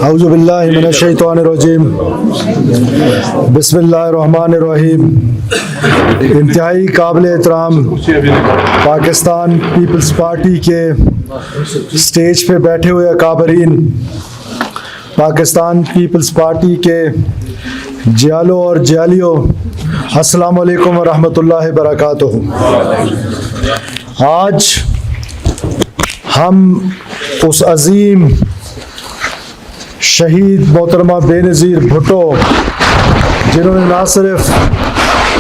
اعوذ باللہ من الشیطان الرجیم بسم اللہ الرحمن الرحیم۔ انتہائی قابل احترام پاکستان پیپلز پارٹی کے سٹیج پہ بیٹھے ہوئے اکابرین، پاکستان پیپلز پارٹی کے جیالوں اور جیالیوں، السلام علیکم ورحمۃ اللہ وبرکاتہ۔ آج ہم اس عظیم شہید محترمہ بے نظیر بھٹو، جنہوں نے نہ صرف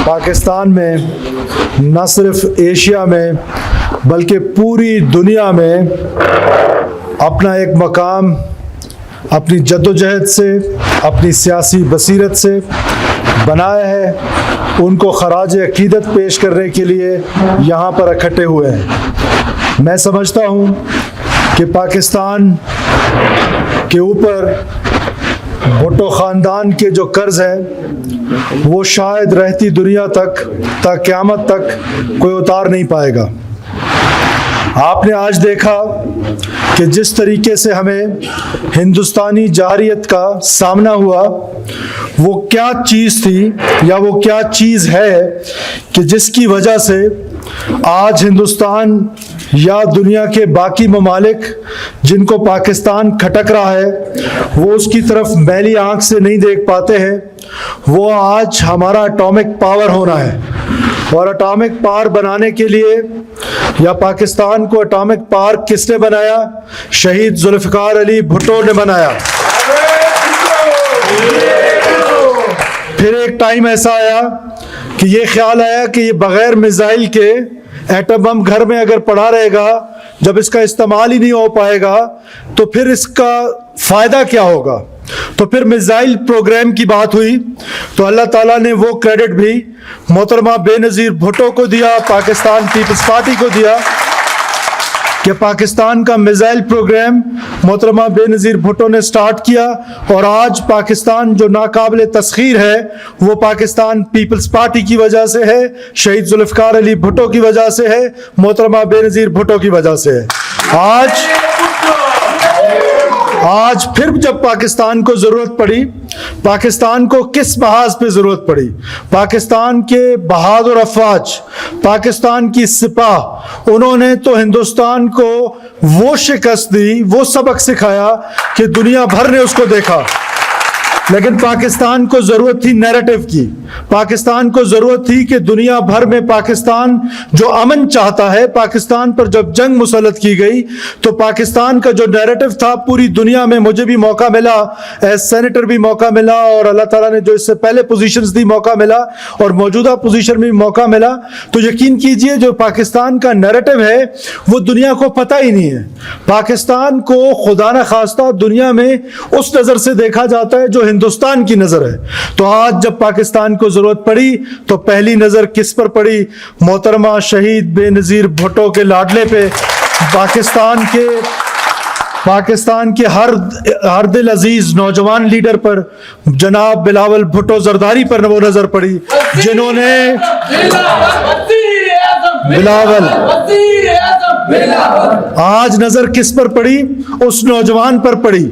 پاکستان میں، نہ صرف ایشیا میں، بلکہ پوری دنیا میں اپنا ایک مقام اپنی جدوجہد سے، اپنی سیاسی بصیرت سے بنایا ہے، ان کو خراج عقیدت پیش کرنے کے لیے یہاں پر اکٹھے ہوئے ہیں۔ میں سمجھتا ہوں کہ پاکستان کے اوپر بھٹو خاندان کے جو قرض ہے وہ شاید رہتی دنیا تک تا قیامت تک کوئی اتار نہیں پائے گا۔ آپ نے آج دیکھا کہ جس طریقے سے ہمیں ہندوستانی جارحیت کا سامنا ہوا، وہ کیا چیز تھی یا وہ کیا چیز ہے کہ جس کی وجہ سے آج ہندوستان یا دنیا کے باقی ممالک جن کو پاکستان کھٹک رہا ہے وہ اس کی طرف میلی آنکھ سے نہیں دیکھ پاتے ہیں۔ وہ آج ہمارا اٹامک پاور ہونا ہے، اور اٹامک پاور بنانے کے لیے یا پاکستان کو اٹامک پاور کس نے بنایا؟ شہید ذوالفقار علی بھٹو نے بنایا۔ پھر ایک ٹائم ایسا آیا کہ یہ خیال آیا کہ یہ بغیر میزائل کے ایٹم بم گھر میں اگر پڑا رہے گا، جب اس کا استعمال ہی نہیں ہو پائے گا تو پھر اس کا فائدہ کیا ہوگا؟ تو پھر میزائل پروگرام کی بات ہوئی، تو اللہ تعالیٰ نے وہ کریڈٹ بھی محترمہ بے نظیر بھٹو کو دیا، پاکستان پیپلز پارٹی کو دیا کہ پاکستان کا میزائل پروگرام محترمہ بے نظیر بھٹو نے سٹارٹ کیا، اور آج پاکستان جو ناقابل تسخیر ہے وہ پاکستان پیپلز پارٹی کی وجہ سے ہے، شہید ذوالفقار علی بھٹو کی وجہ سے ہے، محترمہ بے نظیر بھٹو کی وجہ سے ہے۔ آج پھر جب پاکستان کو ضرورت پڑی، پاکستان کو کس محاذ پہ ضرورت پڑی؟ پاکستان کے بہادر افواج، پاکستان کی سپاہ، انہوں نے تو ہندوستان کو وہ شکست دی، وہ سبق سکھایا کہ دنیا بھر نے اس کو دیکھا۔ لیکن پاکستان کو ضرورت تھی نیریٹو کی، پاکستان کو ضرورت تھی کہ دنیا بھر میں پاکستان جو امن چاہتا ہے، پاکستان پر جب جنگ مسلط کی گئی تو پاکستان کا جو نیریٹو تھا پوری دنیا میں، مجھے بھی موقع ملا، ایز سینیٹر بھی موقع ملا، اور اللہ تعالیٰ نے جو اس سے پہلے پوزیشنز دی موقع ملا، اور موجودہ پوزیشن میں بھی موقع ملا، تو یقین کیجئے جو پاکستان کا نیریٹو ہے وہ دنیا کو پتہ ہی نہیں ہے۔ پاکستان کو خدا نخواستہ دنیا میں اس نظر سے دیکھا جاتا ہے جو ہندوستان کی نظر ہے۔ تو آج جب پاکستان کو ضرورت پڑی تو پہلی نظر کس پر پڑی؟ محترمہ شہید بے نظیر بھٹو کے لاڈلے پہ، پاکستان کے ہر دل عزیز نوجوان لیڈر پر، جناب بلاول بھٹو زرداری پر وہ نظر پڑی، جنہوں نے آج نظر کس پر پڑی؟ اس نوجوان پر پڑی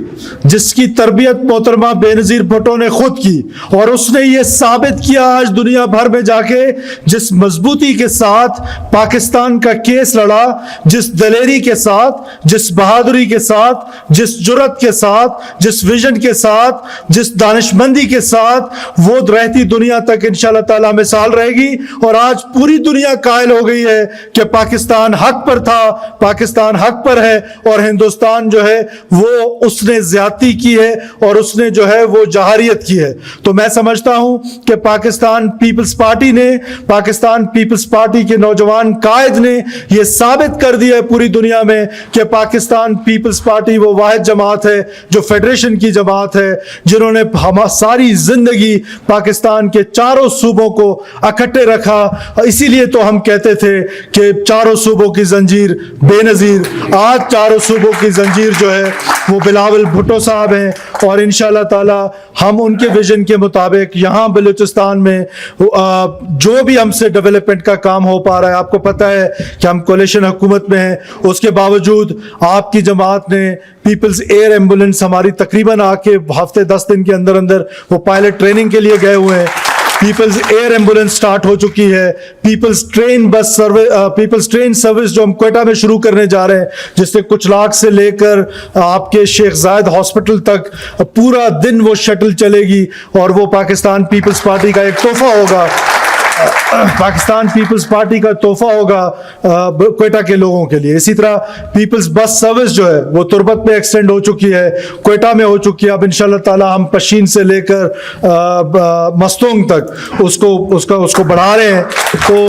جس کی تربیت محترمہ بے نظیر بھٹو نے خود کی، اور اس نے یہ ثابت کیا آج دنیا بھر میں جا کے، جس مضبوطی کے ساتھ پاکستان کا کیس لڑا، جس دلیری کے ساتھ، جس بہادری کے ساتھ، جس جرأت کے ساتھ، جس ویژن کے ساتھ، جس دانشمندی کے ساتھ، وہ رہتی دنیا تک انشاءاللہ تعالی مثال رہے گی۔ اور آج پوری دنیا قائل ہو گئی ہے کہ پاکستان حق پر تھا، پاکستان حق پر ہے، اور ہندوستان جو ہے وہ اس نے زیادتی کی ہے، اور اس نے جو ہے وہ جارحیت کی ہے۔ تو میں سمجھتا ہوں کہ پاکستان پیپلز پارٹی نے، پاکستان پیپلز پارٹی کے نوجوان قائد نے یہ ثابت کر دیا ہے پوری دنیا میں کہ پاکستان پیپلز پارٹی وہ واحد جماعت ہے جو فیڈریشن کی جماعت ہے، جنہوں نے ساری زندگی پاکستان کے چاروں صوبوں کو اکٹھے رکھا۔ اسی لیے تو ہم کہتے تھے کہ چاروں صوبوں کی زنجیر نظیر بے نظیر آج چاروں صوبوں کی زنجیر جو ہے وہ بلاول بھٹو صاحب ہیں، اور انشاءاللہ تعالی ہم ان کے ویژن کے مطابق یہاں بلوچستان میں جو بھی ہم سے ڈیولپمنٹ کا کام ہو پا رہا ہے، آپ کو پتہ ہے کہ ہم کولیشن حکومت میں ہیں، اس کے باوجود آپ کی جماعت نے پیپلز ایئر ایمبولینس ہماری تقریباً آ کے ہفتے 10 دن کے اندر اندر وہ پائلٹ ٹریننگ کے لیے گئے ہوئے ہیں. پیپلز ایئر ایمبولینس سٹارٹ ہو چکی ہے. پیپلز ٹرین سروس جو ہم کوئٹہ میں شروع کرنے جا رہے ہیں، جس سے کچھ لاکھ سے لے کر آپ کے شیخ زائد ہاسپٹل تک پورا دن وہ شٹل چلے گی، اور وہ پاکستان پیپلز پارٹی کا ایک تحفہ ہوگا، پاکستان پیپلز پارٹی کا تحفہ ہوگا کوئٹہ کے لوگوں کے لیے. اسی طرح پیپلز بس سروس جو ہے وہ تربت میں ایکسٹینڈ ہو چکی ہے، کوئٹہ میں ہو چکی ہے. اب انشاءاللہ تعالی ہم پشین سے لے کر مستونگ تک اس کو بڑھا رہے ہیں. تو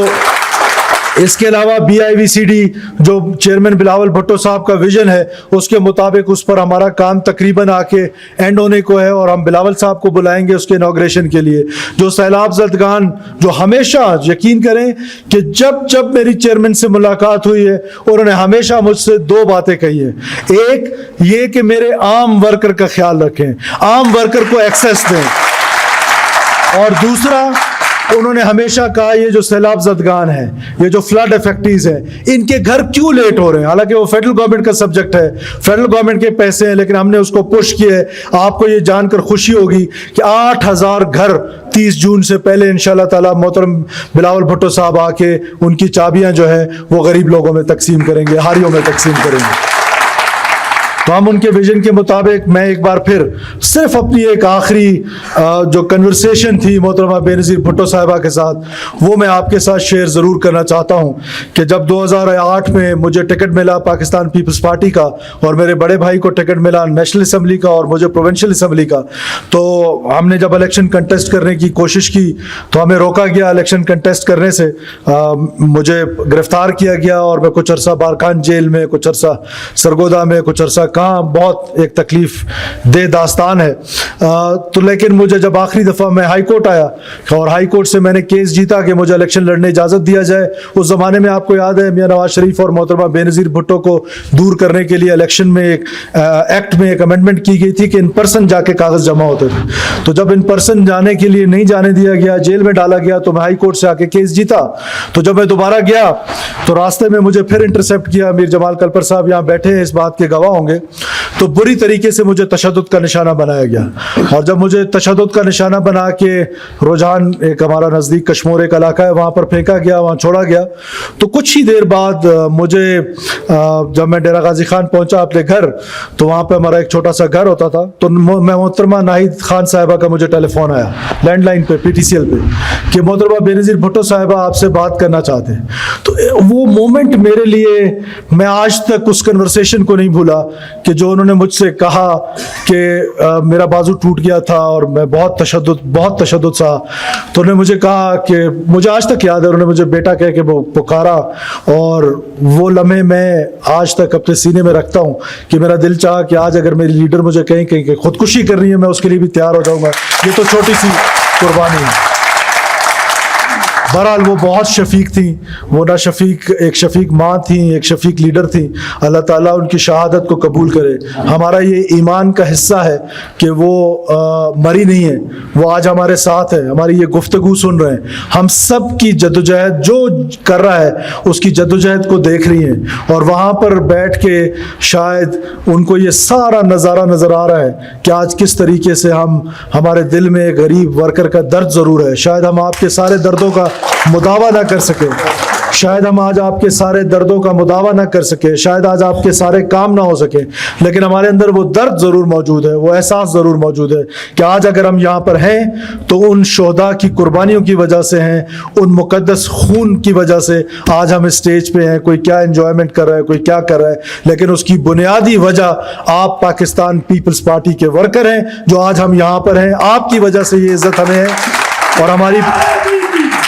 اس کے علاوہ BIVCD جو چیئرمین بلاول بھٹو صاحب کا ویژن ہے، اس کے مطابق اس پر ہمارا کام تقریباً آ کے اینڈ ہونے کو ہے، اور ہم بلاول صاحب کو بلائیں گے اس کے انوگریشن کے لیے. جو سیلاب زدگان جو ہمیشہ یقین کریں کہ جب میری چیئرمین سے ملاقات ہوئی ہے، انہوں نے ہمیشہ مجھ سے 2 باتیں کہی ہیں. ایک یہ کہ میرے عام ورکر کا خیال رکھیں، عام ورکر کو ایکسیس دیں، اور دوسرا انہوں نے ہمیشہ کہا یہ جو سیلاب زدگان ہیں، یہ جو فلڈ افیکٹیز ہیں، ان کے گھر کیوں لیٹ ہو رہے ہیں؟ حالانکہ وہ فیڈرل گورنمنٹ کا سبجیکٹ ہے، فیڈرل گورنمنٹ کے پیسے ہیں، لیکن ہم نے اس کو پش کیا ہے. آپ کو یہ جان کر خوشی ہوگی کہ 8000 گھر 30 جون سے پہلے انشاءاللہ تعالی محترم بلاول بھٹو صاحب آ کے ان کی چابیاں جو ہے وہ غریب لوگوں میں تقسیم کریں گے، ہاریوں میں تقسیم کریں گے. تو ہم ان کے ویژن کے مطابق میں ایک بار پھر صرف اپنی ایک آخری جو کنورسیشن تھی محترمہ بے نظیر بھٹو صاحبہ کے ساتھ، وہ میں آپ کے ساتھ شیئر ضرور کرنا چاہتا ہوں کہ جب 2008 میں مجھے ٹکٹ ملا پاکستان پیپلز پارٹی کا، اور میرے بڑے بھائی کو ٹکٹ ملا نیشنل اسمبلی کا اور مجھے پروونشل اسمبلی کا، تو ہم نے جب الیکشن کنٹیسٹ کرنے کی کوشش کی تو ہمیں روکا گیا الیکشن کنٹیسٹ کرنے سے. مجھے گرفتار کیا گیا اور میں کچھ عرصہ بارکھان جیل میں، کچھ عرصہ سرگودا میں، کچھ عرصہ بہت ایک تکلیف دہ داستان ہے. تو لیکن مجھے جب آخری دفعہ میں ہائی کورٹ آیا اور ہائی کورٹ سے میں نے کیس جیتا کہ مجھے الیکشن لڑنے اجازت دیا جائے. اس زمانے میں آپ کو یاد ہے میاں نواز شریف اور محترمہ بے نظیر بھٹو کو دور کرنے کے لیے الیکشن میں ایک ایکٹ میں ایک امینڈمنٹ کی گئی تھی کہ ان پرسن جا کے کاغذ جمع ہوتے تھے. تو جب ان پرسن جانے کے لیے نہیں جانے دیا گیا، جیل میں ڈالا گیا، تو میں ہائی کورٹ سے آ کے کیس جیتا. تو جب میں دوبارہ گیا تو راستے میں مجھے پھر انٹرسیپٹ کیا. میر جمال کلپر صاحب یہاں بیٹھے ہیں، اس بات کے گواہ ہوں گے. تو بری طریقے سے مجھے تشدد کا نشانہ بنایا گیا، اور جب مجھے تشدد کا نشانہ بنا کے رجحان ایک ہمارا نزدیک کشمور ایک علاقہ ہے وہاں پر پھینکا گیا، وہاں چھوڑا گیا. تو کچھ ہی دیر بعد مجھے جب میں ڈیرہ غازی خان پہنچا اپنے گھر، تو وہاں پہ ہمارا ایک چھوٹا سا گھر ہوتا تھا. تو میں محترمہ ناہید خان صاحبہ کا مجھے ٹیلی فون آیا لینڈ لائن پہ PTCL پہ کہ محترمہ بے نظیر بھٹو صاحبہ آپ سے بات کرنا چاہتے ہیں. تو وہ مومنٹ میرے لیے، میں آج تک اس کنورسیشن کو نہیں بھولا کہ جو انہوں نے مجھ سے کہا کہ میرا بازو ٹوٹ گیا تھا اور میں بہت تشدد سا. تو انہوں نے مجھے کہا کہ مجھے آج تک یاد ہے، انہوں نے مجھے بیٹا کہہ کے پکارا، اور وہ لمحے میں آج تک اپنے سینے میں رکھتا ہوں کہ میرا دل چاہا کہ آج اگر میری لیڈر مجھے کہیں کہ خودکشی کرنی ہے، میں اس کے لیے بھی تیار ہو جاؤں گا. یہ تو چھوٹی سی قربانی ہے. بہرحال وہ بہت شفیق تھیں، وہ نہ شفیق ایک شفیق ماں تھیں، ایک شفیق لیڈر تھیں. اللہ تعالیٰ ان کی شہادت کو قبول کرے. ہمارا یہ ایمان کا حصہ ہے کہ وہ مری نہیں ہے، وہ آج ہمارے ساتھ ہے، ہماری یہ گفتگو سن رہے ہیں. ہم سب کی جدوجہد جو کر رہا ہے اس کی جدوجہد کو دیکھ رہی ہیں، اور وہاں پر بیٹھ کے شاید ان کو یہ سارا نظارہ نظر آ رہا ہے کہ آج کس طریقے سے ہمارے دل میں ایک غریب ورکر کا درد ضرور ہے. شاید ہم آپ کے سارے دردوں کا مداوا نہ کر سکے، شاید ہم آج آپ کے سارے دردوں کا مداوا نہ کر سکے، شاید آج آپ کے سارے کام نہ ہو سکے، لیکن ہمارے اندر وہ درد ضرور موجود ہے، وہ احساس ضرور موجود ہے کہ آج اگر ہم یہاں پر ہیں تو ان شہداء کی قربانیوں کی وجہ سے ہیں، ان مقدس خون کی وجہ سے آج ہم اسٹیج پہ ہیں. کوئی کیا انجوائمنٹ کر رہا ہے، کوئی کیا کر رہا ہے، لیکن اس کی بنیادی وجہ آپ پاکستان پیپلز پارٹی کے ورکر ہیں جو آج ہم یہاں پر ہیں. آپ کی وجہ سے یہ عزت ہمیں ہے، اور